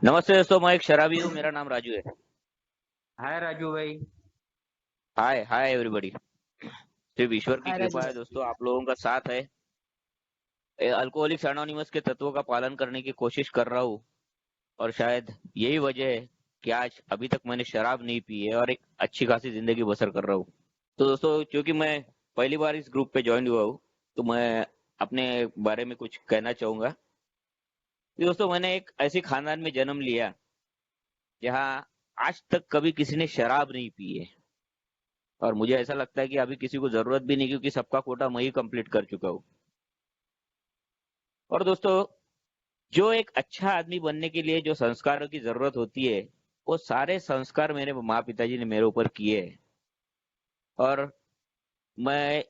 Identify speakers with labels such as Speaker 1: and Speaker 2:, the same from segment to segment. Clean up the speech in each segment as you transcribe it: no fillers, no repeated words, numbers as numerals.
Speaker 1: नमस्ते दोस्तों, मैं एक शराबी हूँ। मेरा नाम राजू है।
Speaker 2: हाय राजू भाई।
Speaker 1: हाय हाय एवरीबॉडी। सिर्फ ईश्वर की
Speaker 2: हाय राजू
Speaker 1: कृपा है
Speaker 2: भाई।
Speaker 1: दोस्तों, आप लोगों का साथ है। अल्कोहलिक्स एनोनिमस के तत्वों का पालन करने की कोशिश कर रहा हूँ, और शायद यही वजह है कि आज अभी तक मैंने शराब नहीं पी है और एक अच्छी खासी जिंदगी बसर कर रहा हूँ। तो दोस्तों, क्योंकि मैं पहली बार इस ग्रुप पे ज्वाइन हुआ हूँ, तो मैं अपने बारे में कुछ कहना चाहूंगा कि दोस्तों, मैंने एक ऐसे खानदान में जन्म लिया जहाँ आज तक कभी किसी ने शराब नहीं पी है। और मुझे ऐसा लगता है कि अभी किसी को जरूरत भी नहीं, क्योंकि सबका कोटा मैं ही कंप्लीट कर चुका हूँ। और दोस्तों, जो एक अच्छा आदमी बनने के लिए जो संस्कारों की जरूरत होती है, वो सारे संस्कार मेरे माँ पिताजी ने मेरे ऊपर किए हैं। और मैं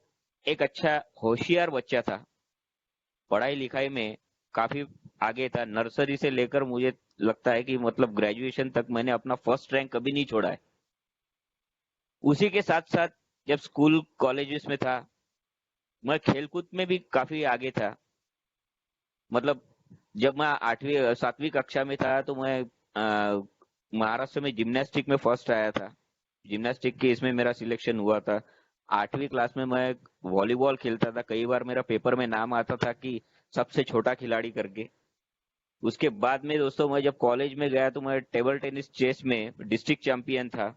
Speaker 1: एक अच्छा होशियार बच्चा था, पढ़ाई लिखाई में काफी आगे था। नर्सरी से लेकर मुझे लगता है कि मतलब ग्रेजुएशन तक मैंने अपना फर्स्ट रैंक कभी नहीं छोड़ा है। उसी के साथ साथ जब स्कूल कॉलेजेस में था, मैं खेलकूद में भी काफी आगे था। मतलब जब मैं 8वीं 7वीं कक्षा में था, तो मैं महाराष्ट्र में जिम्नास्टिक में फर्स्ट आया था। जिम्नास्टिक के इसमें मेरा सिलेक्शन हुआ था। 8वीं क्लास में मैं वॉलीबॉल खेलता था। कई बार मेरा पेपर में नाम आता था कि सबसे छोटा खिलाड़ी करके। उसके बाद में दोस्तों, मैं जब कॉलेज में गया तो मैं टेबल टेनिस चेस में डिस्ट्रिक्ट चैंपियन था।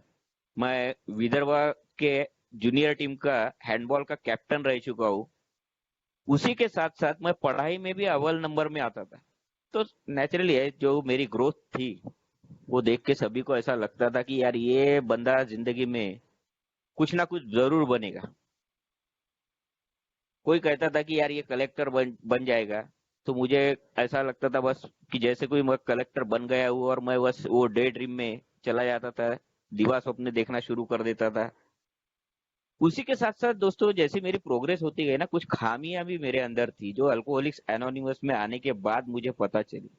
Speaker 1: मैं विदर्भा के जूनियर टीम का हैंडबॉल का कैप्टन रह चुका हूँ। उसी के साथ साथ मैं पढ़ाई में भी अव्वल नंबर में आता था। तो नेचुरली है, जो मेरी ग्रोथ थी वो देख के सभी को ऐसा लगता था कि यार ये बंदा जिंदगी में कुछ ना कुछ जरूर बनेगा। कोई कहता था कि यार ये कलेक्टर बन जाएगा, तो मुझे ऐसा लगता था बस कि जैसे कोई मैं कलेक्टर बन गया हूँ, और मैं बस वो डे ड्रीम में चला जाता था, दिवा स्वप्न देखना शुरू कर देता था। उसी के साथ साथ दोस्तों, जैसे मेरी प्रोग्रेस होती गई ना, कुछ खामियां भी मेरे अंदर थी जो अल्कोहलिक्स एनोनिमस में आने के बाद मुझे पता चली।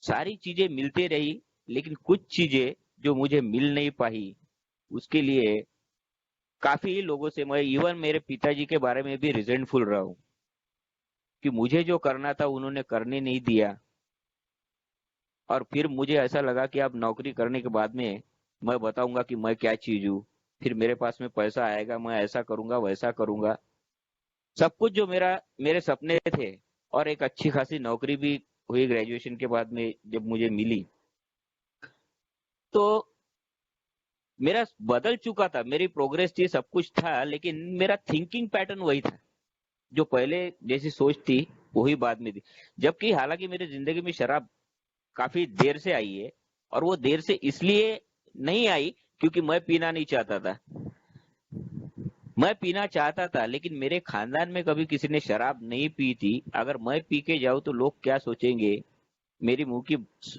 Speaker 1: सारी चीजें मिलती रही, लेकिन कुछ चीजें जो मुझे मिल नहीं पाई, उसके लिए काफी लोगों से, मैं इवन मेरे पिताजी के बारे में भी रिजेंटफुल रहा हूँ कि मुझे जो करना था उन्होंने करने नहीं दिया। और फिर मुझे ऐसा लगा कि अब नौकरी करने के बाद में मैं बताऊंगा कि मैं क्या चीज हूँ। फिर मेरे पास में पैसा आएगा, मैं ऐसा करूंगा वैसा करूंगा। सब कुछ जो मेरे सपने थे, और एक अच्छी खासी नौकरी भी हुई ग्रेजुएशन के बाद में जब मुझे मिली, तो मेरा बदल चुका था। मेरी प्रोग्रेस थी, सब कुछ था, लेकिन मेरा थिंकिंग पैटर्न वही था। जो पहले जैसी सोच थी वही बाद में थी। जबकि हालांकि मेरी जिंदगी में शराब काफी देर से आई है, और वो देर से इसलिए नहीं आई क्योंकि मैं पीना नहीं चाहता था। मैं पीना चाहता था, लेकिन मेरे खानदान में कभी किसी ने शराब नहीं पी थी। अगर मैं पी के जाऊं तो लोग क्या सोचेंगे, मेरी मुंह की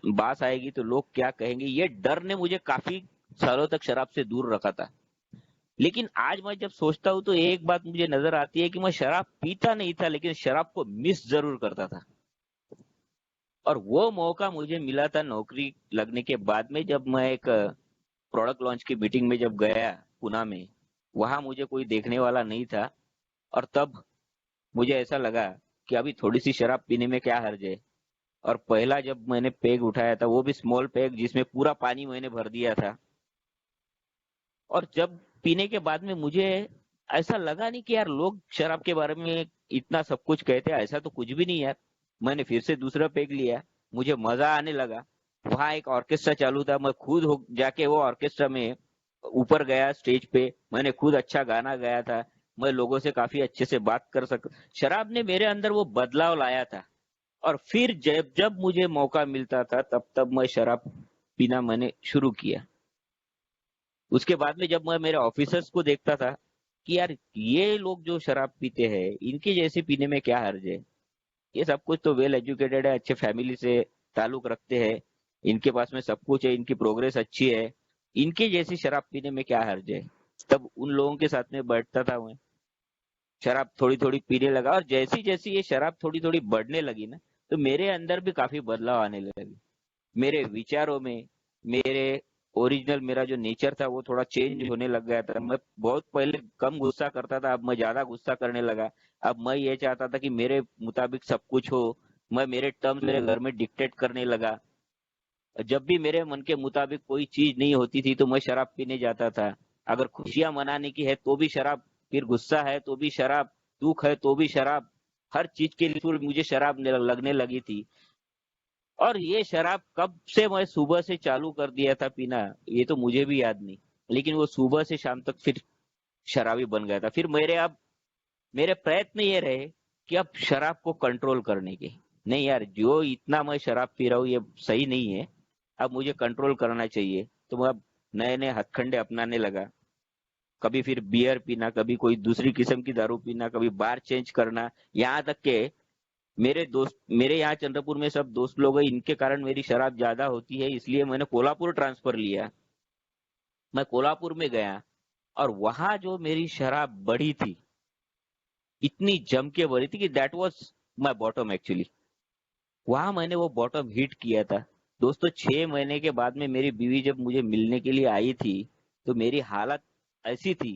Speaker 1: बात आएगी तो लोग क्या कहेंगे, ये डर ने मुझे काफी सालों तक शराब से दूर रखा था। लेकिन आज मैं जब सोचता हूँ तो एक बात मुझे नजर आती है कि मैं शराब पीता नहीं था, लेकिन शराब को मिस जरूर करता था। और वो मौका मुझे मिला था नौकरी लगने के बाद में, जब मैं एक प्रोडक्ट लॉन्च की मीटिंग में जब गया पुणे में। वहां मुझे कोई देखने वाला नहीं था, और तब मुझे ऐसा लगा कि अभी थोड़ी सी शराब पीने में क्या हर्ज है। और पहला जब मैंने पेग उठाया था, वो भी स्मॉल पेग जिसमें पूरा पानी मैंने भर दिया था। और जब पीने के बाद में मुझे ऐसा लगा नहीं कि यार लोग शराब के बारे में इतना सब कुछ कहते हैं, ऐसा तो कुछ भी नहीं यार। मैंने फिर से दूसरा पेग लिया, मुझे मजा आने लगा। वहां एक ऑर्केस्ट्रा चालू था, मैं खुद हो जाके वो ऑर्केस्ट्रा में ऊपर गया, स्टेज पे मैंने खुद अच्छा गाना गाया था। मैं लोगों से काफी अच्छे से बात कर सक शराब ने मेरे अंदर वो बदलाव लाया था। और फिर जब जब मुझे मौका मिलता था, तब तब मैं शराब पीना मैंने शुरू किया। उसके बाद में जब मैं मेरे ऑफिसर्स को देखता था कि यार ये लोग जो शराब पीते हैं, इनके जैसे पीने में क्या हर्ज है। ये सब कुछ तो वेल एजुकेटेड है, अच्छे फैमिली से ताल्लुक रखते हैं, इनके पास में सब कुछ है, इनकी प्रोग्रेस अच्छी है, इनके जैसी शराब पीने में क्या हर्ज है। तब उन लोगों के साथ में बैठता था मैं, शराब थोड़ी थोड़ी पीने लगा। और जैसी जैसी ये शराब थोड़ी थोड़ी बढ़ने लगी ना, तो मेरे अंदर भी काफी बदलाव आने लगे। मेरे विचारों में, मेरे ओरिजिनल मेरा जो नेचर था वो थोड़ा चेंज होने लग गया था। मैं बहुत पहले कम गुस्सा करता था, अब मैं ज्यादा गुस्सा करने लगा। अब मैं ये चाहता था कि मेरे मुताबिक सब कुछ हो। मैं मेरे टर्म्स मेरे घर में डिक्टेट करने लगा। जब भी मेरे मन के मुताबिक कोई चीज नहीं होती थी तो मैं शराब पीने जाता था। अगर खुशियां मनाने की है तो भी शराब, फिर गुस्सा है तो भी शराब, दुख है तो भी शराब, हर चीज के लिए फिर मुझे शराब लगने लगी थी। और ये शराब कब से मैं सुबह से चालू कर दिया था पीना, ये तो मुझे भी याद नहीं। लेकिन वो सुबह से शाम तक फिर शराबी बन गया था। फिर मेरे प्रयत्न ये रहे कि अब शराब को कंट्रोल करने के। नहीं यार, जो इतना मैं शराब पी रहा हूँ ये सही नहीं है, अब मुझे कंट्रोल करना चाहिए। तो मैं अब नए नए हथकंडे अपनाने लगा। कभी फिर बियर पीना, कभी कोई दूसरी किस्म की दारू पीना, कभी बार चेंज करना। यहाँ तक के मेरे यहाँ चंद्रपुर में सब दोस्त लोग हैं, इनके कारण मेरी शराब ज्यादा होती है, इसलिए मैंने कोल्हापुर ट्रांसफर लिया। मैं कोल्हापुर में गया और वहां जो मेरी शराब बढ़ी थी, इतनी जम के भरी थी कि that was my bottom actually. वहां मैंने वो बॉटम हिट किया था। दोस्तों, 6 महीने के बाद में मेरी बीवी जब मुझे मिलने के लिए आई थी, तो मेरी हालत ऐसी थी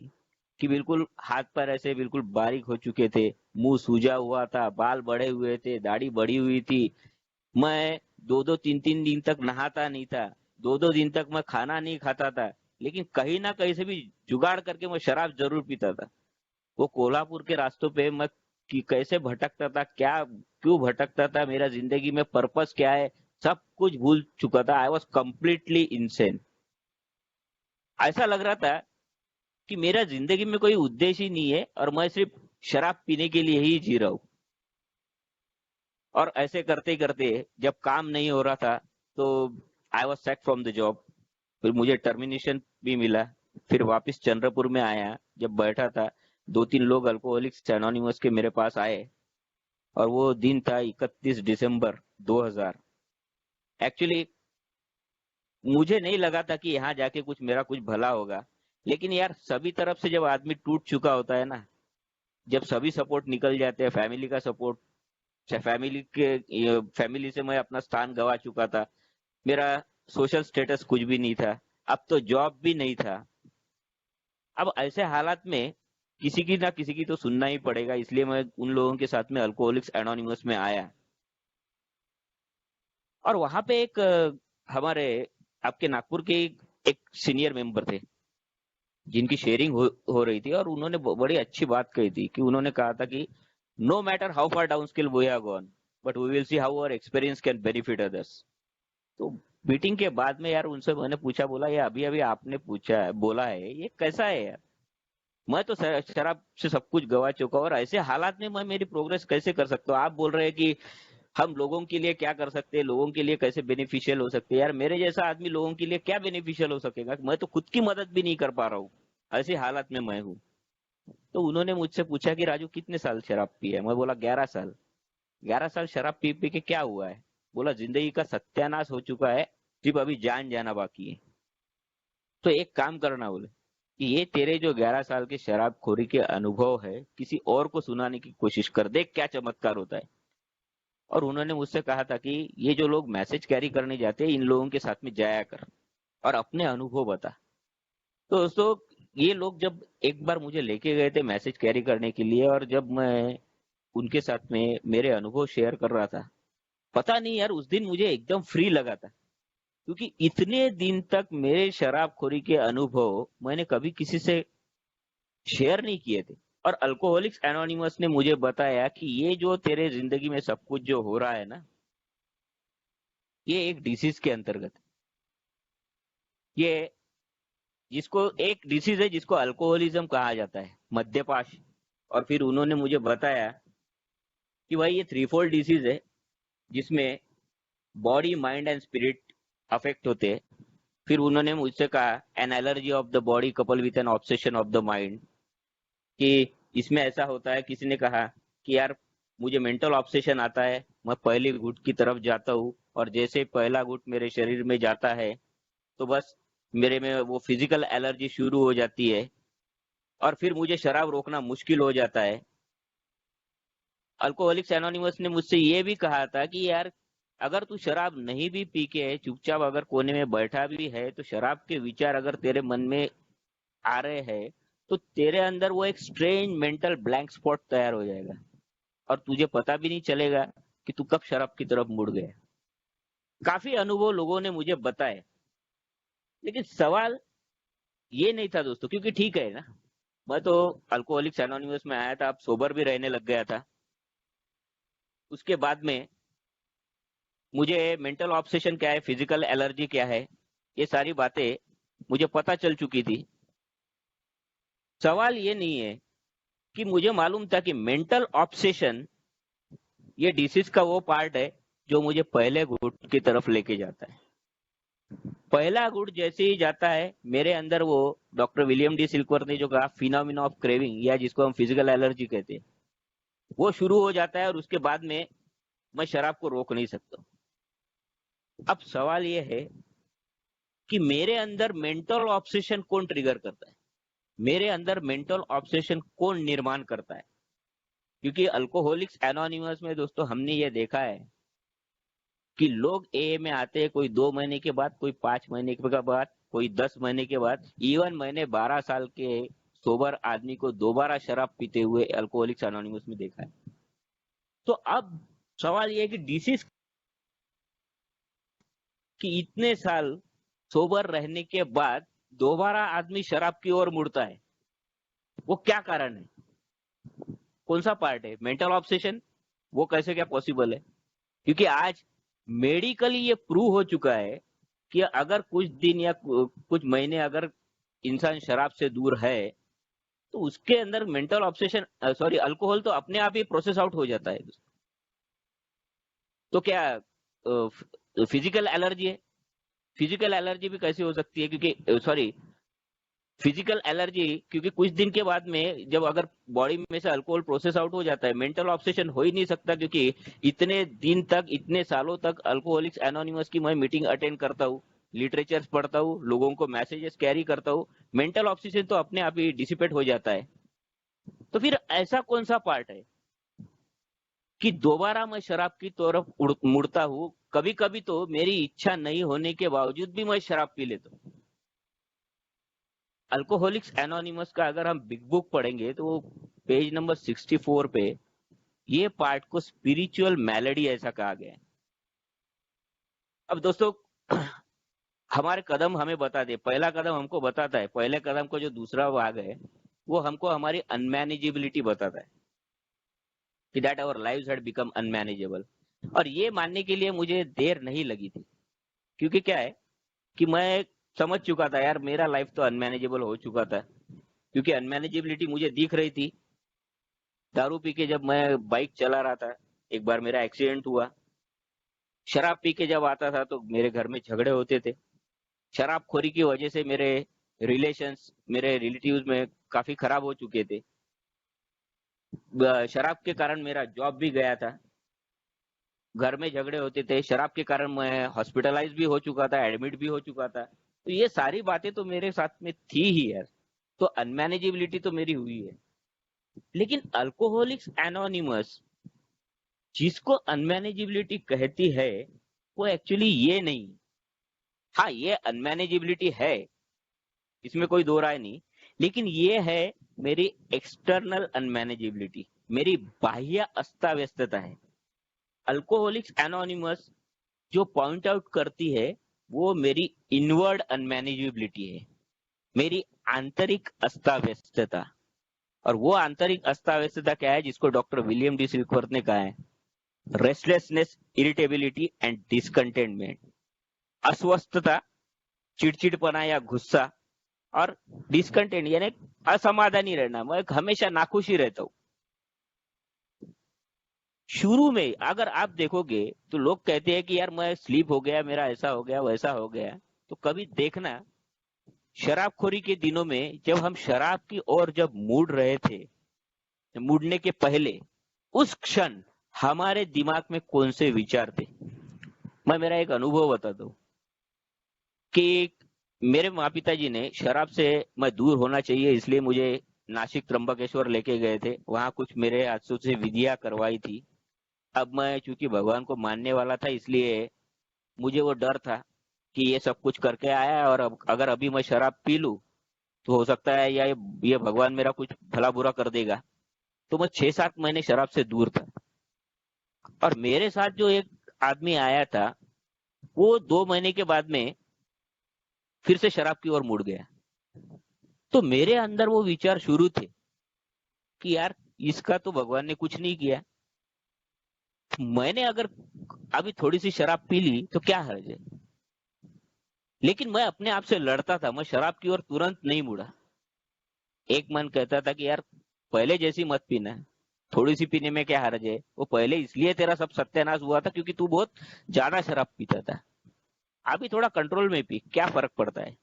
Speaker 1: कि बिल्कुल हाथ पैर ऐसे बिल्कुल बारीक हो चुके थे, मुंह सूजा हुआ था, बाल बढ़े हुए थे, दाढ़ी बढ़ी हुई थी। मैं 2-2 3-3 दिन तक नहाता नहीं था, 2-2 दिन तक मैं खाना नहीं खाता था। लेकिन कहीं ना कहीं से भी जुगाड़ करके मैं शराब जरूर पीता था। वो कोल्हापुर के रास्तों पे मैं कि कैसे भटकता था, क्या क्यों भटकता था, मेरा जिंदगी में पर्पस क्या है, सब कुछ भूल चुका था। I was completely insane. ऐसा लग रहा था कि मेरा जिंदगी में कोई उद्देश्य ही नहीं है और मैं सिर्फ शराब पीने के लिए ही जी रहा हूँ। और ऐसे करते करते जब काम नहीं हो रहा था तो I was sack from the job. फिर मुझे टर्मिनेशन भी मिला। फिर वापस चंद्रपुर में आया, जब बैठा था 2-3 लोग अल्कोहलिक्स एनोनिमस के मेरे पास आए। और वो दिन था 31 दिसंबर 2000। एक्चुअली मुझे नहीं लगा था कि यहाँ जाके मेरा कुछ भला होगा। लेकिन यार, सभी तरफ से जब आदमी टूट चुका होता है ना, जब सभी सपोर्ट निकल जाते हैं, फैमिली का सपोर्ट, फैमिली से मैं अपना स्थान गंवा चुका था। मेरा सोशल स्टेटस कुछ भी नहीं था, अब तो जॉब भी नहीं था। अब ऐसे हालात में किसी की ना किसी की तो सुनना ही पड़ेगा, इसलिए मैं उन लोगों के साथ में अल्कोहलिक्स एनोनिमस में आया। और वहां पे एक हमारे आपके नागपुर के एक सीनियर मेंबर थे, जिनकी शेयरिंग हो रही थी। और उन्होंने बड़ी अच्छी बात कही थी कि उन्होंने कहा था कि no matter how far down scale we have gone, but we will see how our experience can benefit others. तो मीटिंग के बाद में यार उनसे मैंने पूछा, बोला ये अभी अभी आपने पूछा है, बोला है, ये कैसा है यार? मैं तो शराब से सब कुछ गवा चुका हूं और ऐसे हालात में मैं मेरी प्रोग्रेस कैसे कर सकता हूँ? आप बोल रहे हैं कि हम लोगों के लिए क्या कर सकते हैं, लोगों के लिए कैसे बेनिफिशियल हो सकते हैं। यार, मेरे जैसा आदमी लोगों के लिए क्या बेनिफिशियल हो सकेगा? मैं तो खुद की मदद भी नहीं कर पा रहा हूँ, ऐसी हालत में मैं हूँ। तो उन्होंने मुझसे पूछा कि राजू, कितने साल शराब पी है? मैं बोला 11 साल। 11 साल शराब पी पी के क्या हुआ है? बोला जिंदगी का सत्यानाश हो चुका है, सिर्फ अभी जान जाना बाकी है। तो एक काम करना, बोले कि ये तेरे जो 11 साल के शराबखोरी के अनुभव है, किसी और को सुनाने की कोशिश कर, देख क्या चमत्कार होता है। और उन्होंने मुझसे कहा था कि ये जो लोग मैसेज कैरी करने जाते हैं, इन लोगों के साथ में जाया कर और अपने अनुभव बता। तो दोस्तों, ये लोग जब एक बार मुझे लेके गए थे मैसेज कैरी करने के लिए, और जब मैं उनके साथ में मेरे अनुभव शेयर कर रहा था, पता नहीं यार, उस दिन मुझे एकदम फ्री लगा था। क्योंकि इतने दिन तक मेरे शराबखोरी के अनुभव मैंने कभी किसी से शेयर नहीं किए थे। और अल्कोहलिक्स एनोनिमस ने मुझे बताया कि ये जो तेरे जिंदगी में सब कुछ जो हो रहा है ना, ये एक डिसीज के अंतर्गत है। ये जिसको एक डिसीज है जिसको अल्कोहलिज्म कहा जाता है, मद्यपाश। और फिर उन्होंने मुझे बताया कि भाई ये थ्री फोल्ड डिसीज है, जिसमें body mind and spirit affect होते हैं। फिर उन्होंने मुझसे कहा an allergy of the body couple with an obsession of the mind, कि इसमें ऐसा होता है। किसी ने कहा कि यार, मुझे मेंटल ऑब्सेशन आता है, मैं पहले घुट की तरफ जाता हूँ, और जैसे पहला घुट मेरे शरीर में जाता है तो बस मेरे में वो फिजिकल एलर्जी शुरू हो जाती है, और फिर मुझे शराब रोकना मुश्किल हो जाता है। अल्कोहलिक्स एनोनिमस ने मुझसे ये भी कहा था कि यार, अगर तू शराब नहीं भी पी के चुपचाप अगर कोने में बैठा भी है, तो शराब के विचार अगर तेरे मन में आ रहे हैं, तो तेरे अंदर वो एक स्ट्रेंज मेंटल ब्लैंक स्पॉट तैयार हो जाएगा, और तुझे पता भी नहीं चलेगा कि तू कब शराब की तरफ मुड़ गया। काफी अनुभव लोगों ने मुझे बताए, लेकिन सवाल ये नहीं था दोस्तों, क्योंकि ठीक है ना, मैं तो अल्कोहलिक्स एनोनिमस में आया था, अब सोबर भी रहने लग गया था। उसके बाद में मुझे मेंटल ऑब्सेशन क्या है, फिजिकल एलर्जी क्या है, ये सारी बातें मुझे पता चल चुकी थी। सवाल ये नहीं है कि मुझे मालूम था कि मेंटल ऑब्सेशन ये डिसीज का वो पार्ट है जो मुझे पहले घुट की तरफ लेके जाता है। पहला गुट जैसे ही जाता है, मेरे अंदर वो डॉक्टर विलियम डी सिल्कवर्थ ने जो कहा फिनोमिना ऑफ क्रेविंग, या जिसको हम फिजिकल एलर्जी कहते हैं, वो शुरू हो जाता है, और उसके बाद में मैं शराब को रोक नहीं सकता। अब सवाल ये है कि मेरे अंदर मेंटल ऑब्सेशन कौन ट्रिगर करता है, मेरे अंदर मेंटल ऑब्सेशन कौन निर्माण करता है। क्योंकि अल्कोहलिक्स एनोनिमस में दोस्तों हमने ये देखा है कि लोग ए में आते हैं, कोई 2 महीने के बाद, कोई 5 महीने के बाद, कोई 10 महीने के बाद। इवन मैंने 12 साल के सोबर आदमी को दोबारा शराब पीते हुए अल्कोहलिक्स एनोनिमस में देखा है। तो अब सवाल ये है कि डिसीज कि इतने साल सोबर रहने के बाद दोबारा आदमी शराब की ओर मुड़ता है, वो क्या कारण है, कौन सा पार्ट है, मेंटल ऑब्सेशन, वो कैसे क्या पॉसिबल है। क्योंकि आज मेडिकली ये प्रूव हो चुका है कि अगर कुछ दिन या कुछ महीने अगर इंसान शराब से दूर है, तो उसके अंदर मेंटल ऑब्सेशन, सॉरी, अल्कोहल तो अपने आप ही प्रोसेस आउट हो जाता है। तो क्या फिजिकल एलर्जी है, फिजिकल एलर्जी भी कैसे हो सकती है, क्योंकि सॉरी, फिजिकल एलर्जी क्योंकि कुछ दिन के बाद में जब अगर बॉडी में से अल्कोहल प्रोसेस आउट हो जाता है, मेंटल ऑब्सेशन हो ही नहीं सकता। क्योंकि इतने दिन तक, इतने सालों तक अल्कोहलिक्स एनोनिमस की मैं मीटिंग अटेंड करता हूँ, लिटरेचर्स पढ़ता हूँ, लोगों को मैसेजेस कैरी करता हूँ, मेंटल ऑब्सेशन तो अपने आप ही डिसिपेट हो जाता है। तो फिर ऐसा कौन सा पार्ट है कि दोबारा मैं शराब की तरफ मुड़ता हूँ। कभी कभी तो मेरी इच्छा नहीं होने के बावजूद भी मैं शराब पी लेता हूँ। अल्कोहलिक्स एनोनिमस का अगर हम बिग बुक पढ़ेंगे तो पेज नंबर 64 पे ये पार्ट को स्पिरिचुअल मैलेडी ऐसा कहा गया है। अब दोस्तों हमारे कदम हमें बता दे, पहला कदम हमको बताता है, पहले कदम को जो दूसरा भाग है वो हमको हमारी अनमैनेजेबिलिटी बताता है कि that our lives had become unmanageable. और ये मानने के लिए मुझे देर नहीं लगी थी, क्योंकि क्या है कि मैं समझ चुका था यार, मेरा लाइफ तो अनमैनेजेबल हो चुका था। क्योंकि अनमैनेजेबिलिटी मुझे दिख रही थी। दारू पी के जब मैं बाइक चला रहा था, एक बार मेरा एक्सीडेंट हुआ। शराब पी के जब आता था तो मेरे घर में झगड़े होते थे। शराबखोरी की वजह से मेरे रिलेशंस, मेरे रिलेटिव्स में काफी खराब हो चुके थे। शराब के कारण मेरा जॉब भी गया था, घर में झगड़े होते थे, शराब के कारण मैं हॉस्पिटलाइज भी हो चुका था, एडमिट भी हो चुका था। तो ये सारी बातें तो मेरे साथ में थी ही यार। तो अनमैनेजेबिलिटी तो मेरी हुई है। लेकिन अल्कोहलिक्स एनोनिमस जिसको अनमैनेजेबिलिटी कहती है, वो एक्चुअली ये नहीं। हाँ, ये अनमैनेजेबिलिटी है, इसमें कोई दो राय नहीं, लेकिन ये है मेरी एक्सटर्नल अनमैनेजेबिलिटी, मेरी बाह्य अस्ताव्यस्तता है। अल्कोहलिक्स एनोनिमस जो पॉइंट आउट करती है वो मेरी इनवर्ड अनमैनेजेबिलिटी है, मेरी आंतरिक अस्ताव्यस्तता। और वो आंतरिक अस्ताव्यस्तता क्या है, जिसको डॉक्टर विलियम डी सिल्कवर्थ ने कहा है रेस्टलेसनेस, इरिटेबिलिटी एंड डिसकंटेनमेंट। अस्वस्थता, चिड़चिड़पना या गुस्सा, और डिसकंटेंट यानी असमाधानी रहना, मैं हमेशा नाखुश ही रहता हूं। शुरू में अगर आप देखोगे तो लोग कहते हैं कि यार मैं स्लीप हो गया, मेरा ऐसा हो गया, वैसा हो गया। तो कभी देखना, शराबखोरी के दिनों में जब हम शराब की ओर जब मुड़ रहे थे, मुड़ने के पहले उस क्षण हमारे दिमाग में कौन से विचार थे। मैं मेरा एक अनुभव बताता हूँ कि मेरे माँ पिताजी ने शराब से मैं दूर होना चाहिए इसलिए मुझे नासिक त्र्यंबकेश्वर लेके गए थे। वहां कुछ मेरे हाथों से विधियां करवाई थी। अब मैं चूंकि भगवान को मानने वाला था, इसलिए मुझे वो डर था कि ये सब कुछ करके आया है, और अब अगर अभी मैं शराब पी लूं तो हो सकता है या ये भगवान मेरा कुछ भला बुरा कर देगा। तो मैं 6-7 महीने शराब से दूर था। और मेरे साथ जो एक आदमी आया था, वो 2 महीने के बाद में फिर से शराब की ओर मुड़ गया। तो मेरे अंदर वो विचार शुरू थे कि यार इसका तो भगवान ने कुछ नहीं किया, मैंने अगर अभी थोड़ी सी शराब पी ली तो क्या हर्ज है। लेकिन मैं अपने आप से लड़ता था, मैं शराब की ओर तुरंत नहीं मुड़ा। एक मन कहता था कि यार पहले जैसी मत पीना, थोड़ी सी पीने में क्या हर्ज है। वो पहले इसलिए तेरा सब सत्यानाश हुआ था क्योंकि तू बहुत ज्यादा शराब पीता था, अभी थोड़ा कंट्रोल में पी, क्या फर्क पड़ता है।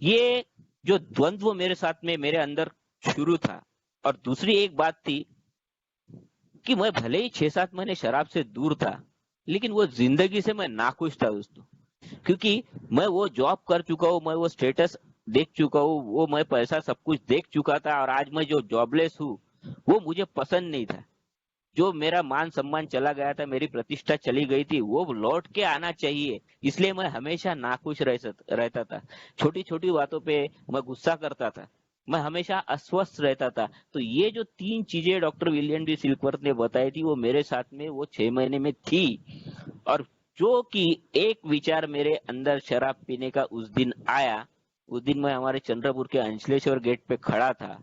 Speaker 1: ये जो द्वंद्व मेरे साथ में मेरे अंदर शुरू था। और दूसरी एक बात थी कि मैं भले ही 6-7 महीने शराब से दूर था, लेकिन वो जिंदगी से मैं नाखुश था दोस्तों। क्योंकि मैं वो जॉब कर चुका हूँ, मैं वो स्टेटस देख चुका हूँ, वो मैं पैसा सब कुछ देख चुका था, और आज मैं जो जॉबलेस हूँ वो मुझे पसंद नहीं था। जो मेरा मान सम्मान चला गया था, मेरी प्रतिष्ठा चली गई थी, वो लौट के आना चाहिए। इसलिए मैं हमेशा नाखुश रहता था। छोटी छोटी बातों पे मैं गुस्सा करता था, मैं हमेशा अस्वस्थ रहता था। तो ये जो 3 चीजें डॉक्टर विलियम डी सिल्कवर्थ ने बताई थी, वो मेरे साथ में वो 6 महीने में थी। और जो कि एक विचार मेरे अंदर शराब पीने का उस दिन आया, उस दिन मैं हमारे चंद्रपुर के अंचलेश्वर गेट पे खड़ा था,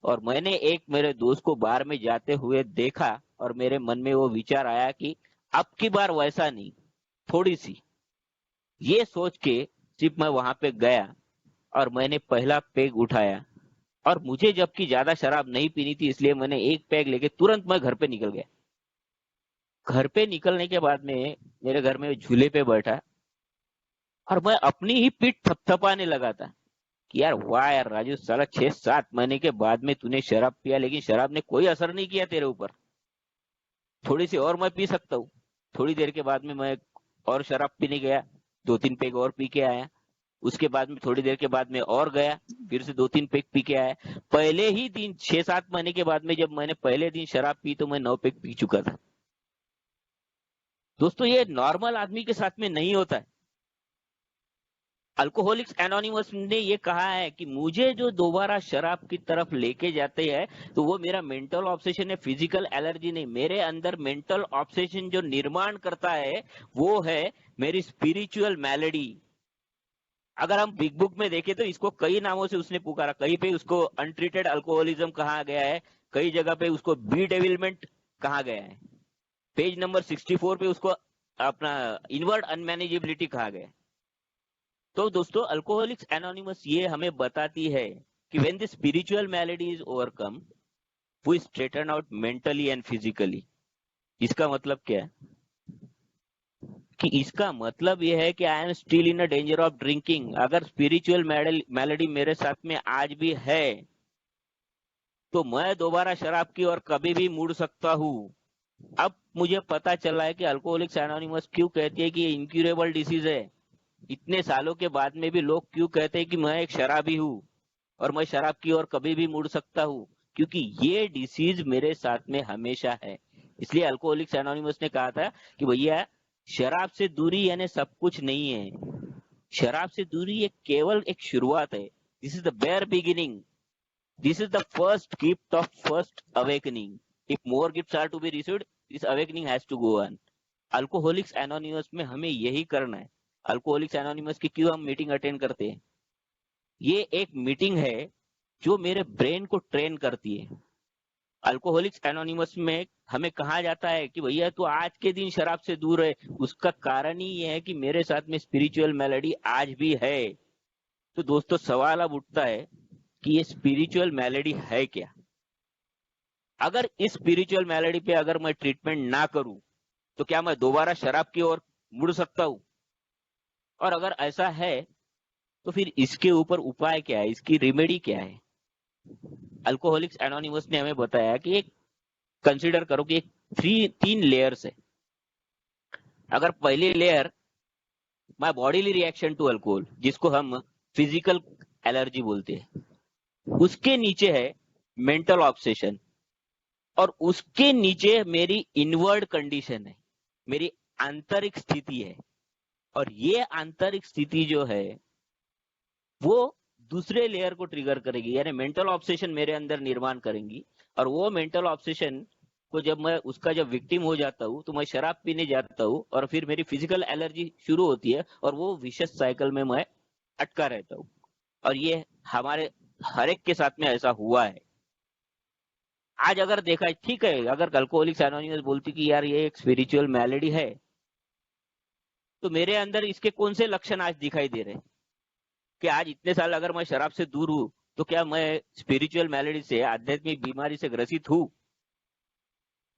Speaker 1: और मैंने एक मेरे दोस्त को बार में जाते हुए देखा, और मेरे मन में वो विचार आया कि अब की बार वैसा नहीं, थोड़ी सी। ये सोच के सिर्फ मैं वहां पे गया और मैंने पहला पेग उठाया। और मुझे जबकि ज्यादा शराब नहीं पीनी थी, इसलिए मैंने एक पेग लेके तुरंत मैं घर पे निकल गया। घर पे निकलने के बाद में मेरे घर में झूले पे बैठा, और मैं अपनी ही पीठ थपथपाने लगा था कि यार वाह यार राजू, साला 6-7 महीने के बाद में तूने शराब पिया, लेकिन शराब ने कोई असर नहीं किया तेरे ऊपर। थोड़ी सी और मैं पी सकता हूँ। थोड़ी देर के बाद में मैं और शराब पीने गया, 2-3 पेग और पी के आया। उसके बाद में थोड़ी देर के बाद में और गया, फिर से 2-3 पेग पी के आया। पहले ही दिन 6-7 महीने के बाद में जब मैंने पहले दिन शराब पी तो मैं 9 पेग पी चुका था। दोस्तों ये नॉर्मल आदमी के साथ में नहीं होता है। अल्कोहलिक्स एनोनिमस ने ये कहा है कि मुझे जो दोबारा शराब की तरफ लेके जाते हैं, तो वो मेरा मेंटल ऑब्सेशन है, फिजिकल एलर्जी नहीं। मेरे अंदर मेंटल ऑब्सेशन जो निर्माण करता है वो है मेरी स्पिरिचुअल मैलेडी। अगर हम बिग बुक में देखें तो इसको कई नामों से उसने पुकारा। कहीं पे उसको अनट्रीटेड अल्कोहलिज्म कहा गया है, कई जगह पे उसको बी डेविलमेंट कहा गया है, पेज नंबर 64 पे उसको अपना इनवर्ड अनमैनेजेबिलिटी कहा गया है। तो दोस्तों अल्कोहलिक्स एनोनिमस ये हमें बताती है कि when the spiritual malady is overcome, we straighten out mentally and physically. इसका मतलब क्या है? कि इसका मतलब यह है कि I am still in a danger of drinking. अगर स्पिरिचुअल मैलेडी मेरे साथ में आज भी है, तो मैं दोबारा शराब की ओर कभी भी मुड़ सकता हूँ। अब मुझे पता चला है कि अल्कोहलिक्स एनोनिमस क्यों कहती है कि ये इनक्यूरेबल डिसीज है। इतने सालों के बाद में भी लोग क्यों कहते हैं कि मैं एक शराबी हूँ और मैं शराब की ओर कभी भी मुड़ सकता हूँ, क्योंकि ये डिसीज मेरे साथ में हमेशा है। इसलिए अल्कोहलिक्स एनोनिमस ने कहा था कि भैया शराब से दूरी यानी सब कुछ नहीं है। शराब से दूरी ये केवल एक शुरुआत है। This is the bare beginning, this is the first gift of first awakening. If more gifts are to be received, this awakening has to go on. Alcoholics Anonymous में हमें यही करना है। अल्कोहलिक्स एनोनिमस की क्यों हम मीटिंग अटेंड करते हैं? ये एक मीटिंग है जो मेरे ब्रेन को ट्रेन करती है। अल्कोहलिक्स एनोनिमस में हमें कहा जाता है कि भैया तू आज के दिन शराब से दूर है। उसका कारण ही ये है कि मेरे साथ में स्पिरिचुअल मेलेडी आज भी है। तो दोस्तों सवाल अब उठता है कि ये स्पिरिचुअल मेलेडी है क्या? अगर इस स्पिरिचुअल मेलेडी पे अगर मैं ट्रीटमेंट ना करूं, तो क्या मैं दोबारा शराब की ओर मुड़ सकता हूं? और अगर ऐसा है तो फिर इसके ऊपर उपाय क्या है, इसकी रेमेडी क्या है? अल्कोहलिक्स एनोनिमस ने हमें बताया कि एक कंसीडर करो कि एक 3 लेयर्स है। अगर पहली layer my bodily reaction to alcohol, जिसको हम फिजिकल एलर्जी बोलते हैं, उसके नीचे है मेंटल ऑब्सेशन, और उसके नीचे मेरी इनवर्ड कंडीशन है, मेरी आंतरिक स्थिति है। और ये आंतरिक स्थिति जो है वो दूसरे लेयर को ट्रिगर करेगी, यानी मेंटल ऑब्सेशन मेरे अंदर निर्माण करेंगी। और वो मेंटल ऑब्सेशन को जब मैं उसका जब विक्टिम हो जाता हूँ तो मैं शराब पीने जाता हूँ और फिर मेरी फिजिकल एलर्जी शुरू होती है और वो विशेष साइकिल में मैं अटका रहता हूँ। और ये हमारे हर एक के साथ में ऐसा हुआ है। आज अगर देखा है, ठीक है, अगर अल्कोहलिक्स एनोनिमस बोलती कि यार ये एक स्पिरिचुअल मैलेडी है, तो मेरे अंदर इसके कौन से लक्षण आज दिखाई दे रहे हैं कि आज इतने साल अगर मैं शराब से दूर हूँ तो क्या मैं स्पिरिचुअल मैलेडी से, आध्यात्मिक बीमारी से ग्रसित हूँ?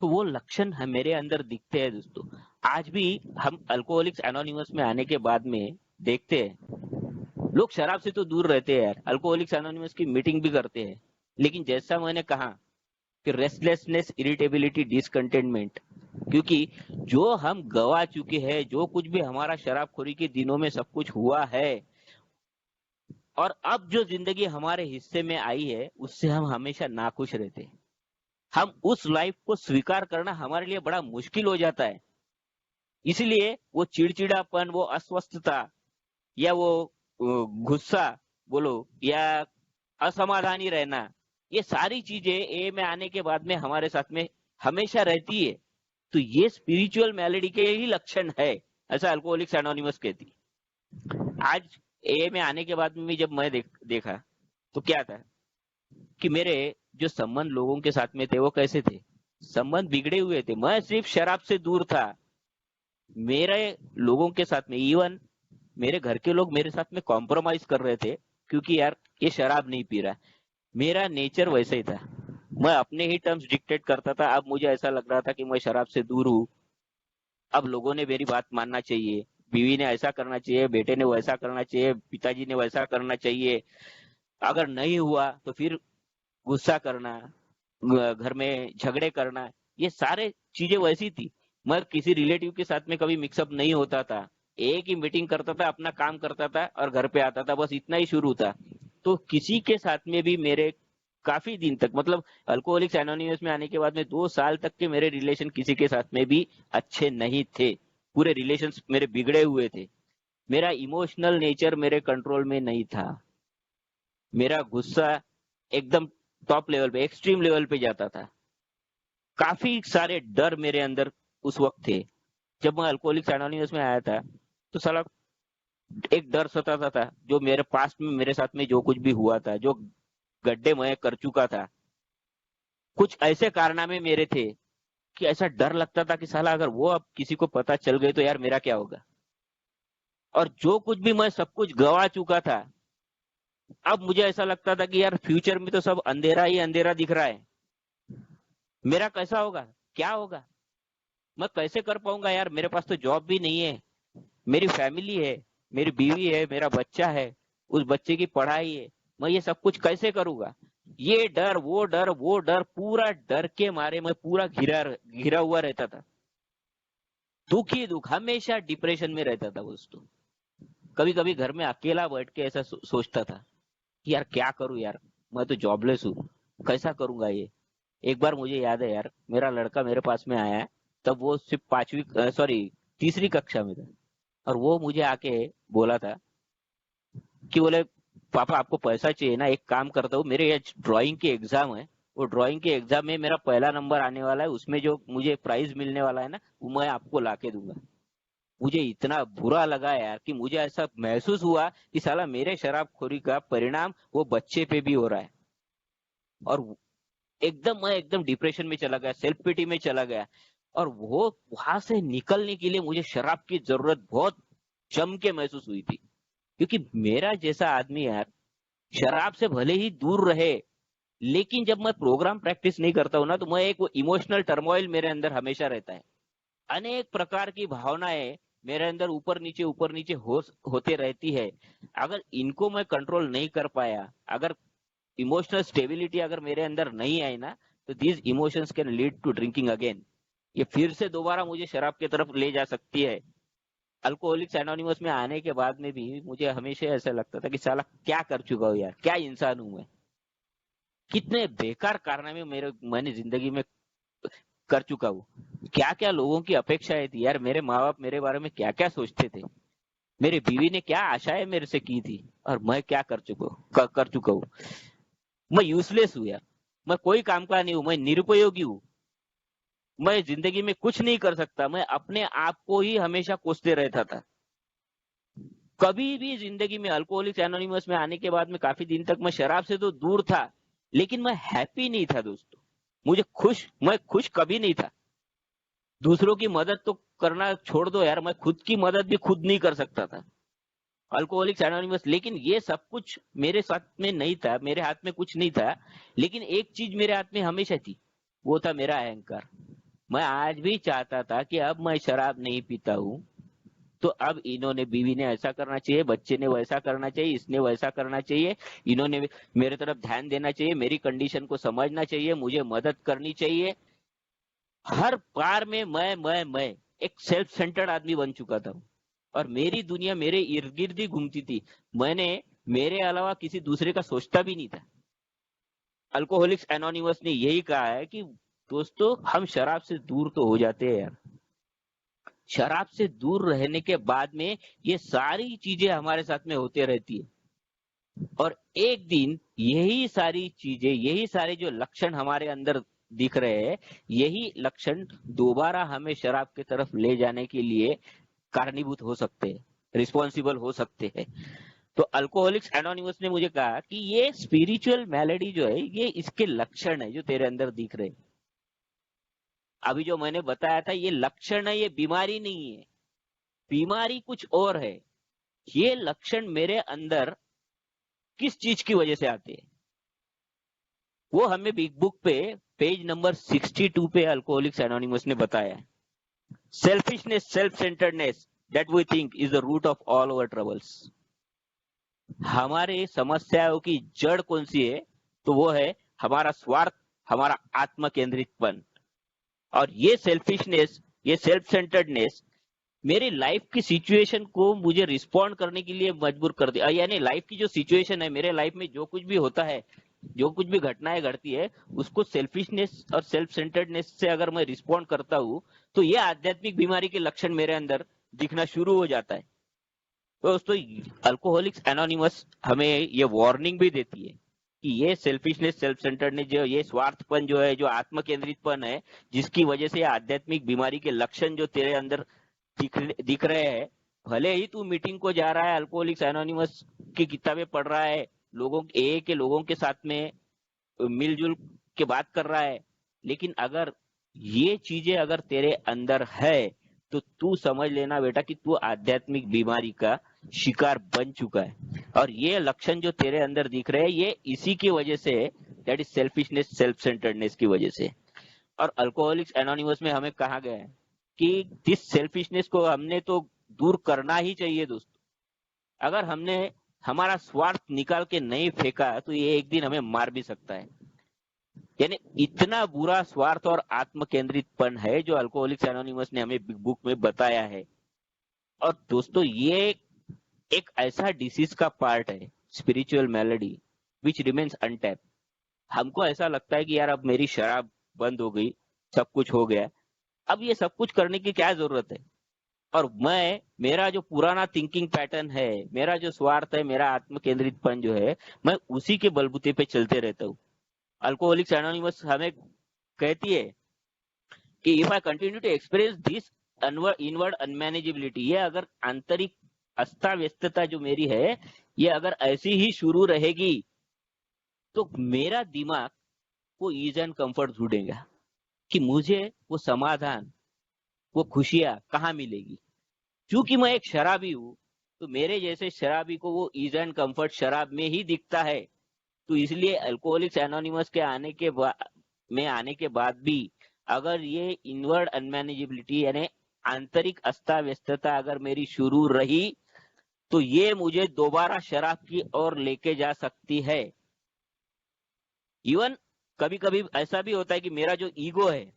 Speaker 1: तो वो लक्षण मेरे अंदर दिखते हैं दोस्तों। आज भी हम अल्कोहलिक्स एनोनिमस में आने के बाद में देखते हैं लोग शराब से तो दूर रहते हैं यार, अल्कोहलिक्स एनोनिमस की मीटिंग भी करते हैं, लेकिन जैसा मैंने कहा कि रेस्टलेसनेस, इरिटेबिलिटी, डिसकंटेनमेंट, क्योंकि जो हम गवा चुके हैं, जो कुछ भी हमारा शराबखोरी के दिनों में सब कुछ हुआ है, और अब जो जिंदगी हमारे हिस्से में आई है उससे हम हमेशा नाखुश रहते हैं। हम उस लाइफ को स्वीकार करना हमारे लिए बड़ा मुश्किल हो जाता है। इसलिए वो चिड़चिड़ापन, वो अस्वस्थता, या वो गुस्सा बोलो, या असमाधानी रहना, ये सारी चीजें ए में आने के बाद में हमारे साथ में हमेशा रहती है। तो ये स्पिरिचुअल मैलेडी के ही लक्षण है, ऐसा अल्कोहलिक्स एनोनिमस कहती। आज ए में आने के बाद में जब मैं देखा तो क्या था कि मेरे जो संबंध लोगों के साथ में थे वो कैसे थे, संबंध बिगड़े हुए थे। मैं सिर्फ शराब से दूर था, मेरे लोगों के साथ में, इवन मेरे घर के लोग मेरे साथ में कॉम्प्रोमाइज कर रहे थे, क्योंकि यार ये शराब नहीं पी रहा। मेरा नेचर वैसे ही था, मैं अपने ही टर्म्स डिक्टेट करता था। अब मुझे ऐसा लग रहा था कि मैं शराब से दूर हूँ, अब लोगों ने मेरी बात मानना चाहिए, बीवी ने ऐसा करना चाहिए, बेटे ने वैसा करना चाहिए, पिताजी ने वैसा करना चाहिए। अगर नहीं हुआ तो फिर गुस्सा करना, घर में झगड़े करना, ये सारे चीजें वैसी थी। मैं किसी रिलेटिव के साथ में कभी मिक्सअप नहीं होता था, एक ही मीटिंग करता था, अपना काम करता था और घर पे आता था, बस इतना ही शुरू था। तो किसी के साथ में भी मेरे काफी दिन तक, मतलब अल्कोहलिक्स एनोनिमस में आने के बाद में 2 साल तक के मेरे रिलेशन किसी के साथ में भी अच्छे नहीं थे। पूरे रिलेशंस मेरे बिगड़े हुए थे। मेरा इमोशनल नेचर मेरे कंट्रोल में नहीं था। मेरा गुस्सा एकदम टॉप लेवल पे, एक्सट्रीम लेवल पे जाता था। काफी सारे डर मेरे अंदर उस वक्त थे। जब मैं अल्कोहलिक्स एनोनिमस में आया था तो साला एक डर सताता था, जो मेरे पास में मेरे साथ में जो कुछ भी हुआ था, जो गड्ढे मैं कर चुका था, कुछ ऐसे कारनामे मेरे थे कि ऐसा डर लगता था कि साला अगर वो अब किसी को पता चल गए तो यार मेरा क्या होगा। और जो कुछ भी मैं सब कुछ गवा चुका था, अब मुझे ऐसा लगता था कि यार फ्यूचर में तो सब अंधेरा ही अंधेरा दिख रहा है, मेरा कैसा होगा, क्या होगा, मैं कैसे कर पाऊंगा यार। मेरे पास तो जॉब भी नहीं है, मेरी फैमिली है, मेरी बीवी है, मेरा बच्चा है, उस बच्चे की पढ़ाई है, मैं ये सब कुछ कैसे करूंगा। ये डर, वो डर, वो डर, पूरा डर के मारे मैं पूरा घिरा घिरा हुआ रहता था। दुख ही दुख, हमेशा डिप्रेशन में रहता था दोस्तों। कभी कभी घर में अकेला बैठ के ऐसा सोचता था कि यार क्या करूं यार, मैं तो जॉबलेस हूँ, कैसा करूंगा ये। एक बार मुझे याद है यार, मेरा लड़का मेरे पास में आया है, तब वो सिर्फ 5वीं सॉरी 3री कक्षा में था, और वो मुझे आके बोला था कि बोले पापा आपको पैसा चाहिए ना, एक काम करता हूँ, मेरे ये ड्राइंग के एग्जाम है, वो ड्राइंग के एग्जाम में मेरा पहला नंबर आने वाला है, उसमें जो मुझे प्राइज मिलने वाला है ना, वो मैं आपको लाके दूंगा। मुझे इतना बुरा लगा यार कि मुझे ऐसा महसूस हुआ कि साला मेरे शराबखोरी का परिणाम वो बच्चे पे भी हो रहा है। और मैं एकदम डिप्रेशन में चला गया, सेल्फ पिटी में चला गया। और वो वहां से निकलने के लिए मुझे शराब की जरूरत बहुत जम के महसूस हुई थी, क्योंकि मेरा जैसा आदमी यार शराब से भले ही दूर रहे, लेकिन जब मैं प्रोग्राम प्रैक्टिस नहीं करता हूँ ना, तो मैं एक वो इमोशनल टर्मोइल मेरे अंदर हमेशा रहता है। अनेक प्रकार की भावनाएं मेरे अंदर ऊपर नीचे होते रहती है। अगर इनको मैं कंट्रोल नहीं कर पाया, अगर इमोशनल स्टेबिलिटी अगर मेरे अंदर नहीं आई ना, तो these emotions can lead to drinking again. ये फिर से दोबारा मुझे शराब की तरफ ले जा सकती है। अल्कोहलिक्स एनोनिमस में आने के बाद में भी मुझे हमेशा ऐसा लगता था कि साला क्या कर चुका हूँ यार, क्या इंसान हूं मैं, कितने बेकार कारनामे मैंने जिंदगी में कर चुका हूँ। क्या क्या लोगों की अपेक्षाएं थी यार, मेरे माँ बाप मेरे बारे में क्या क्या सोचते थे, मेरी बीवी ने क्या आशाएं मेरे से की थी, और मैं क्या कर चुका हूँ। मैं यूजलेस हूँ यार, मैं कोई काम का नहीं हूँ, मैं निरुपयोगी हूँ। मैं जिंदगी में कुछ नहीं कर सकता, मैं अपने आप को ही हमेशा कोसते रहता था। कभी भी जिंदगी में अल्कोहलिक्स एनोनिमस में आने के बाद में काफी दिन तक मैं शराब से तो दूर था, लेकिन मैं हैप्पी नहीं था दोस्तों। मैं खुश कभी नहीं था। दूसरों की मदद तो करना छोड़ दो यार, मैं खुद की मदद भी खुद नहीं कर सकता था अल्कोहलिक्स एनोनिमस। लेकिन ये सब कुछ मेरे साथ में नहीं था, मेरे हाथ में कुछ नहीं था, लेकिन एक चीज मेरे हाथ में हमेशा थी, वो था मेरा अहंकार। मैं आज भी चाहता था कि अब मैं शराब नहीं पीता हूँ, तो अब इन्होंने, बीवी ने ऐसा करना चाहिए, बच्चे ने वैसा करना चाहिए, इसने वैसा करना चाहिए, इन्होंने मेरे तरफ ध्यान देना चाहिए, मेरी कंडीशन को समझना चाहिए, मुझे मदद करनी चाहिए। हर बार में मैं एक सेल्फ सेंटर्ड आदमी बन चुका था, और मेरी दुनिया मेरे इर्द गिर्द ही घूमती थी। मैंने मेरे अलावा किसी दूसरे का सोचता भी नहीं था। अल्कोहलिक्स एनोनिमस ने यही कहा है कि दोस्तों, हम शराब से दूर तो हो जाते हैं यार, शराब से दूर रहने के बाद में ये सारी चीजें हमारे साथ में होते रहती है, और एक दिन यही सारी चीजें, यही सारे जो लक्षण हमारे अंदर दिख रहे हैं, यही लक्षण दोबारा हमें शराब की तरफ ले जाने के लिए कारणीभूत हो सकते हैं, रिस्पॉन्सिबल हो सकते हैं। तो अल्कोहलिक्स एनोनिमस ने मुझे कहा कि ये स्पिरिचुअल मैलेडी जो है, ये इसके लक्षण है जो तेरे अंदर दिख रहे हैं। अभी जो मैंने बताया था, ये लक्षण है, ये बीमारी नहीं है। बीमारी कुछ और है। ये लक्षण मेरे अंदर किस चीज की वजह से आते हैं, वो हमें बिग बुक पे पेज नंबर 62 पे अल्कोहलिक्स एनोनिमस ने बताया है। Selfishness, self centredness that we think is the root of all our troubles. हमारे समस्याओं की जड़ कौन सी है? तो वो है हमारा स्वार्थ, हमारा आत्म केंद्रितपन। और ये सेल्फिशनेस, ये सेल्फ सेंटर्डनेस मेरी लाइफ की सिचुएशन को मुझे रिस्पॉन्ड करने के लिए मजबूर कर दिया। यानी लाइफ की जो सिचुएशन है, मेरे लाइफ में जो कुछ भी होता है, जो कुछ भी घटनाएं घटती है, उसको सेल्फिशनेस और सेल्फ सेंटर्डनेस से अगर मैं रिस्पॉन्ड करता हूँ, तो ये आध्यात्मिक बीमारी के लक्षण मेरे अंदर दिखना शुरू हो जाता है। तो दोस्तों, अल्कोहलिक्स एनोनिमस हमें ये वार्निंग भी देती है कि ये सेल्फिशनेस, सेल्फ सेंटर्डनेस, जो ये स्वार्थपन जो है, जो आत्म केंद्रितपन है, जिसकी वजह से आध्यात्मिक बीमारी के लक्षण जो तेरे अंदर दिख रहे हैं, भले ही तू मीटिंग को जा रहा है, अल्कोहलिक्स एनोनिमस की किताबें पढ़ रहा है, लोगों के साथ में मिलजुल के बात कर रहा है, लेकिन अगर ये चीजें अगर तेरे अंदर है, तो तू समझ लेना बेटा कि तू आध्यात्मिक बीमारी का शिकार बन चुका है। और ये लक्षण जो तेरे अंदर दिख रहे हैं, ये इसी की वजह से, that is selfishness, self centredness की वजह से। और अल्कोहलिक्स एनोनिमस में हमें कहा गया है कि दिस सेल्फिशनेस को हमने तो दूर करना ही चाहिए दोस्तों। अगर हमने हमारा स्वार्थ निकाल के नहीं फेंका, तो ये एक दिन हमें मार भी सकता है। यानी इतना बुरा स्वार्थ और आत्म केंद्रितपन है जो अल्कोहलिक्स एनोनिमस ने हमें बिग बुक में बताया है। और दोस्तों, ये एक ऐसा डिसीज का पार्ट है, स्पिरिचुअल मैलेडी, विच रिमेन्स अनटैप। हमको ऐसा लगता है कि यार अब मेरी शराब बंद हो गई, सब कुछ हो गया, अब ये सब कुछ करने की क्या जरूरत है? और मेरा जो पुराना थिंकिंग पैटर्न है, मेरा जो स्वार्थ है, मेरा आत्म केंद्रितपन जो है, मैं उसी के बलबूते पे चलते रहता हूँ। अल्कोहलिक्स एनोनिमस हमें कहती है कि if I continue to experience this inward unmanageability, ये अगर आंतरिक अस्ता व्यस्तता जो मेरी है, ये अगर ऐसी ही शुरू रहेगी, तो मेरा दिमाग वो ईज एंड कंफर्ट ढूंढेगा कि मुझे वो समाधान, वो खुशियां कहाँ मिलेगी। क्योंकि मैं एक शराबी हूं, तो मेरे जैसे शराबी को वो ईज एंड कंफर्ट शराब में ही दिखता है। तो इसलिए अल्कोहलिक्स एनोनिमस के आने के बाद भी अगर ये इनवर्ड अनमैनेजेबिलिटी, यानी आंतरिक अस्ता व्यस्तता अगर मेरी शुरू रही, तो ये मुझे दोबारा शराब की ओर लेके जा सकती है। इवन कभी कभी ऐसा भी होता है कि मेरा जो ईगो है,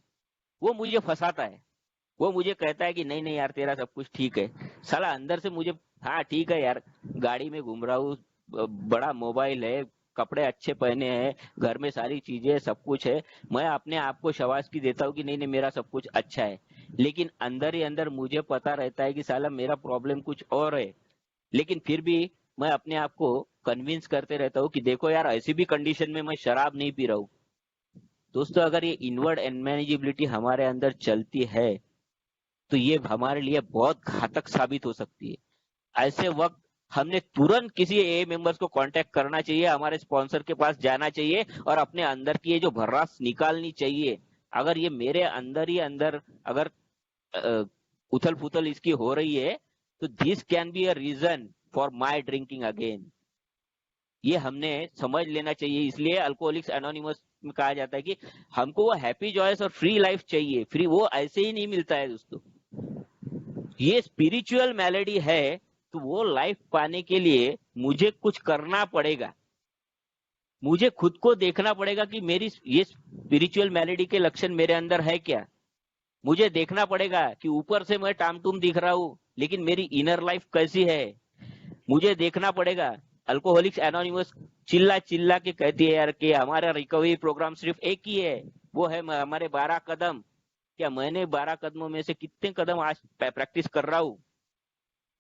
Speaker 1: वो मुझे फंसाता है। वो मुझे कहता है कि नहीं नहीं यार, तेरा सब कुछ ठीक है। साला अंदर से मुझे, हाँ ठीक है यार, गाड़ी में घूम रहा हूँ, बड़ा मोबाइल है, कपड़े अच्छे पहने हैं, घर में सारी चीजें, सब कुछ है, मैं अपने आप को शाबाशी देता हूँ कि नहीं नहीं मेरा सब कुछ अच्छा है। लेकिन अंदर ही अंदर मुझे पता रहता है कि साला मेरा प्रॉब्लम कुछ और है। लेकिन फिर भी मैं अपने आप को कन्विंस करते रहता हूँ कि देखो यार, ऐसी भी कंडीशन में मैं शराब नहीं पी रहा हूँ। दोस्तों अगर ये इनवर्ड अनमैनेजेबिलिटी हमारे अंदर चलती है तो ये हमारे लिए बहुत घातक साबित हो सकती है। ऐसे वक्त हमने तुरंत किसी ए मेंबर्स को कांटेक्ट करना चाहिए, हमारे स्पॉन्सर के पास जाना चाहिए और अपने अंदर की ये जो भर्रास निकालनी चाहिए। अगर ये मेरे अंदर ही अंदर अगर उथल पुथल इसकी हो रही है तो this can be a reason for my drinking again. ये हमने समझ लेना चाहिए। इसलिए अल्कोहलिक्स एनोनिमस में कहा जाता है कि हमको वो हैप्पी जॉयस और फ्री लाइफ चाहिए। फ्री वो ऐसे ही नहीं मिलता है दोस्तों। ये स्पिरिचुअल मेलेडी है तो वो लाइफ पाने के लिए मुझे कुछ करना पड़ेगा। मुझे खुद को देखना पड़ेगा कि मेरी ये स्पिरिचुअल मेलेडी के लक्षण मेरे अंदर है क्या। मुझे देखना पड़ेगा कि ऊपर से मैं टामटूम दिख रहा हूं लेकिन मेरी इनर लाइफ कैसी है। मुझे देखना पड़ेगा। अल्कोहलिक्स एनोनिमस चिल्ला चिल्ला के कहती है यार कि हमारा रिकवरी प्रोग्राम सिर्फ एक ही है, वो है हमारे 12 कदम। क्या मैंने 12 कदमों में से कितने कदम आज प्रैक्टिस कर रहा हूँ।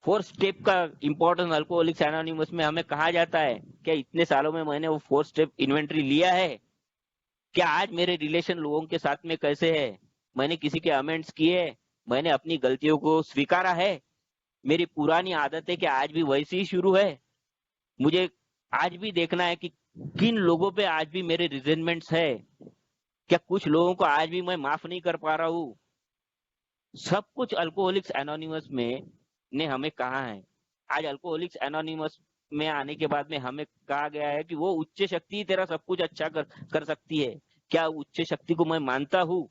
Speaker 1: 4 स्टेप का इंपॉर्टेंस अल्कोहलिक्स एनोनिमस में हमें कहा जाता है। क्या इतने सालों में मैंने वो 4 स्टेप इन्वेंट्री लिया है। क्या आज मेरे रिलेशन लोगों के साथ में कैसे है। मैंने किसी के अमेंड्स किए, मैंने अपनी गलतियों को स्वीकारा है। मेरी पुरानी आदतें क्या आज भी वैसी ही शुरू है। मुझे आज भी देखना है कि किन लोगों पे आज भी मेरे रिजेंटमेंट्स है। क्या कुछ लोगों को आज भी मैं माफ नहीं कर पा रहा हूँ। सब कुछ अल्कोहलिक्स एनोनिमस में ने हमें कहा है। आज अल्कोहलिक्स एनोनिमस में आने के बाद में हमें कहा गया है कि वो उच्च शक्ति तेरा सब कुछ अच्छा कर सकती है। क्या उच्च शक्ति को मैं मानता हूँ।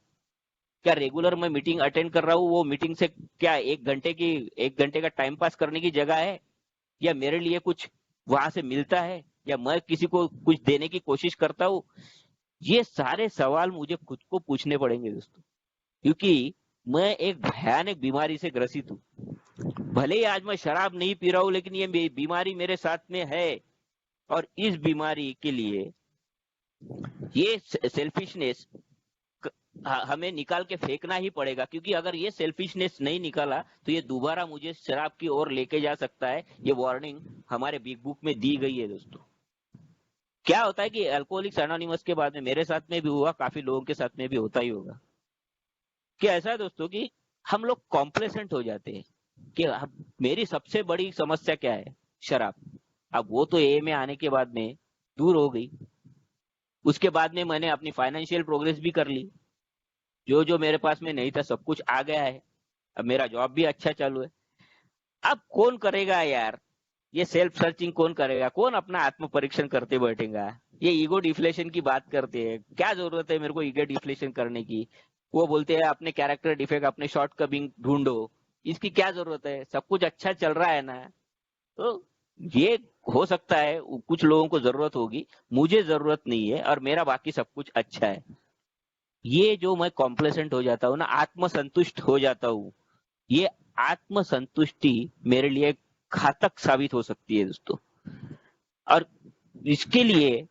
Speaker 1: क्या रेगुलर मैं मीटिंग अटेंड कर रहा हूँ, वो मीटिंग से क्या 1 घंटे का टाइम पास करने की जगह है, या मेरे लिए कुछ वहां से मिलता है, या मैं किसी को कुछ देने की कोशिश करता हूँ। ये सारे सवाल मुझे खुद को पूछने पड़ेंगे दोस्तों, क्योंकि मैं एक भयानक बीमारी से ग्रसित हूँ। भले ही आज मैं शराब नहीं पी रहा हूँ लेकिन ये बीमारी मेरे साथ में है। और इस बीमारी के लिए ये सेल्फिशनेस हमें निकाल के फेंकना ही पड़ेगा, क्योंकि अगर ये सेल्फिशनेस नहीं निकाला तो ये दोबारा मुझे शराब की ओर लेके जा सकता है। ये वार्निंग हमारे बिग बुक में दी गई है दोस्तों। क्या होता है कि अल्कोहलिक्स एनोनिमस के बाद में मेरे साथ में भी हुआ, काफी लोगों के साथ में भी होता ही होगा कि ऐसा है दोस्तों कि हम लोग कॉम्प्लेसेंट हो जाते हैं कि मेरी सबसे बड़ी समस्या क्या है, शराब। अब वो तो ए में आने के बाद में दूर हो गई। उसके बाद में मैंने अपनी फाइनेंशियल प्रोग्रेस भी कर ली। जो जो मेरे पास में नहीं था सब कुछ आ गया है। अब मेरा जॉब भी अच्छा चालू है। अब कौन करेगा यार ये सेल्फ सर्चिंग, कौन करेगा, कौन अपना आत्म परीक्षण करते बैठेगा। ये ईगो डिफ्लेशन की बात करते हैं। क्या जरूरत है मेरे को ईगो डिफ्लेशन करने की। वो बोलते हैं अपने कैरेक्टर डिफेक्ट, अपने शॉर्ट कमिंग ढूंढो। इसकी क्या जरूरत है, सब कुछ अच्छा चल रहा है ना। तो ये हो सकता है कुछ लोगों को जरूरत होगी, मुझे जरूरत नहीं है और मेरा बाकी सब कुछ अच्छा है। ये जो मैं कॉम्प्लेसेंट हो जाता हूँ ना, आत्मसंतुष्ट हो जाता हूँ, ये आत्मसंतुष्टि मेरे लिए घातक साबित हो सकती है दोस्तों। और इसके लिए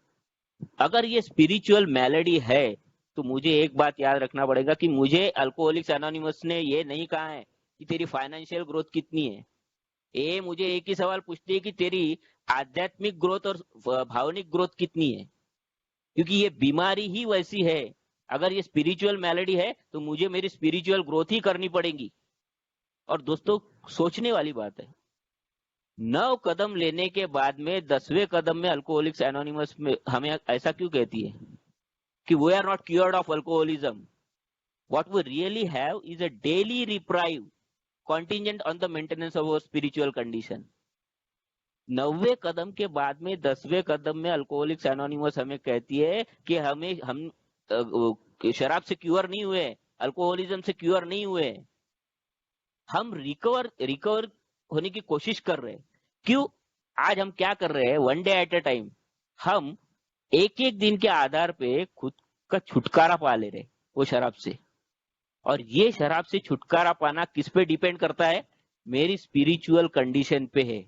Speaker 1: अगर ये स्पिरिचुअल मेलेडी है तो मुझे एक बात याद रखना पड़ेगा कि मुझे अल्कोहलिक्स एनोनिमस ने ये नहीं कहा है कि तेरी फाइनेंशियल ग्रोथ कितनी है। ये मुझे एक ही सवाल पूछती है कि तेरी आध्यात्मिक ग्रोथ और भावनिक ग्रोथ कितनी है, क्योंकि ये बीमारी ही वैसी है। अगर ये स्पिरिचुअल मेलेडी है तो मुझे मेरी स्पिरिचुअल ग्रोथ ही करनी पड़ेगी। और दोस्तों सोचने वाली बात है, 9 कदम लेने के बाद में 10वें कदम में अल्कोहलिक्स एनोनिमस में हमें ऐसा क्यों कहती है कि we are not cured of alcoholism, what we really have is a daily reprieve contingent on the maintenance of our spiritual condition। 9वें कदम के बाद में 10वें कदम में अल्कोहलिक्स एनोनिमस हमें कहती है कि हम शराब से क्योर नहीं हुए, अल्कोहलिज्म से क्योर नहीं हुए, हम रिकवर होने की कोशिश कर रहे हैं। क्यों? आज हम क्या कर रहे हैं, 1 डे एट अ टाइम हम एक एक दिन के आधार पे खुद का छुटकारा पा ले रहे वो शराब से। और ये शराब से छुटकारा पाना किस पे डिपेंड करता है, मेरी स्पिरिचुअल कंडीशन पे है।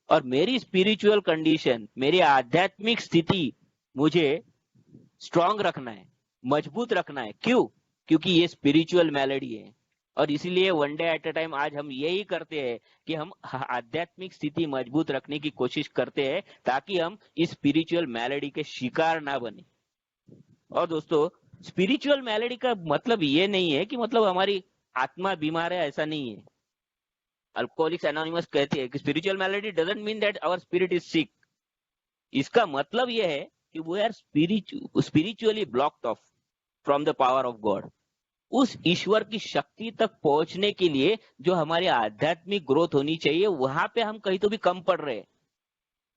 Speaker 1: और मेरी स्पिरिचुअल कंडीशन, मेरी आध्यात्मिक स्थिति मुझे स्ट्रांग रखना है, मजबूत रखना है। क्यों? क्योंकि ये स्पिरिचुअल मेलेडी है। और इसीलिए 1 डे एट अ टाइम आज हम यही करते हैं कि हम आध्यात्मिक स्थिति मजबूत रखने की कोशिश करते हैं ताकि हम इस स्पिरिचुअल मेलेडी के शिकार ना बने। और दोस्तों, स्पिरिचुअल मैलेडी का मतलब ये नहीं है कि मतलब हमारी आत्मा बीमार है, ऐसा नहीं है। अल्कोहलिक्स एनोनिमस कहती है कि spiritual malady doesn't mean that our spirit is sick. इसका मतलब यह है कि we are spiritually blocked off from the power of God. उस ईश्वर की शक्ति तक पहुंचने के लिए जो हमारी आध्यात्मिक ग्रोथ होनी चाहिए, वहां पे हम कहीं तो भी कम पड़ रहे हैं।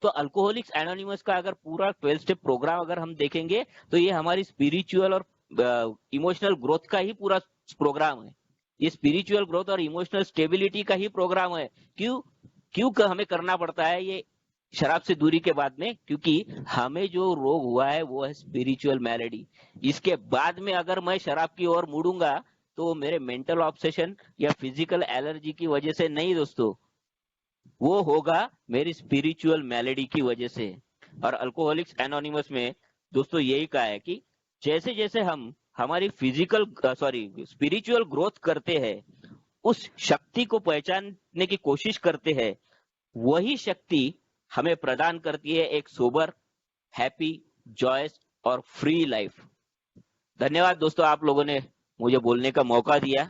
Speaker 1: तो अल्कोहलिक्स एनोनिमस का अगर पूरा 12 स्टेप प्रोग्राम अगर हम देखेंगे तो ये हमारी स्पिरिचुअल और इमोशनल ग्रोथ का ही पूरा प्रोग्राम है। ये स्पिरिचुअल ग्रोथ और इमोशनल स्टेबिलिटी का ही प्रोग्राम है। क्यों क्यों हमें करना पड़ता है ये शराब से दूरी के बाद में? क्योंकि हमें जो रोग हुआ है वो है स्पिरिचुअल मैलेडी। इसके बाद में अगर मैं शराब की ओर मुड़ूंगा तो वो मेरे मेंटल ऑब्सेशन या फिजिकल एलर्जी की वजह से नहीं दोस्तों, वो होगा मेरी स्पिरिचुअल मैलेडी की वजह से। और अल्कोहलिक्स एनोनिमस में दोस्तों यही कहा है कि जैसे जैसे हम हमारी स्पिरिचुअल ग्रोथ करते हैं, उस शक्ति को पहचानने की कोशिश करते हैं, वही शक्ति हमें प्रदान करती है एक सोबर, हैप्पी, जॉयस और फ्री लाइफ। धन्यवाद दोस्तों, आप लोगों ने मुझे बोलने का मौका दिया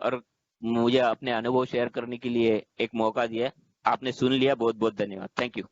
Speaker 1: और मुझे अपने अनुभव शेयर करने के लिए एक मौका दिया। आपने सुन लिया, बहुत बहुत धन्यवाद। Thank you.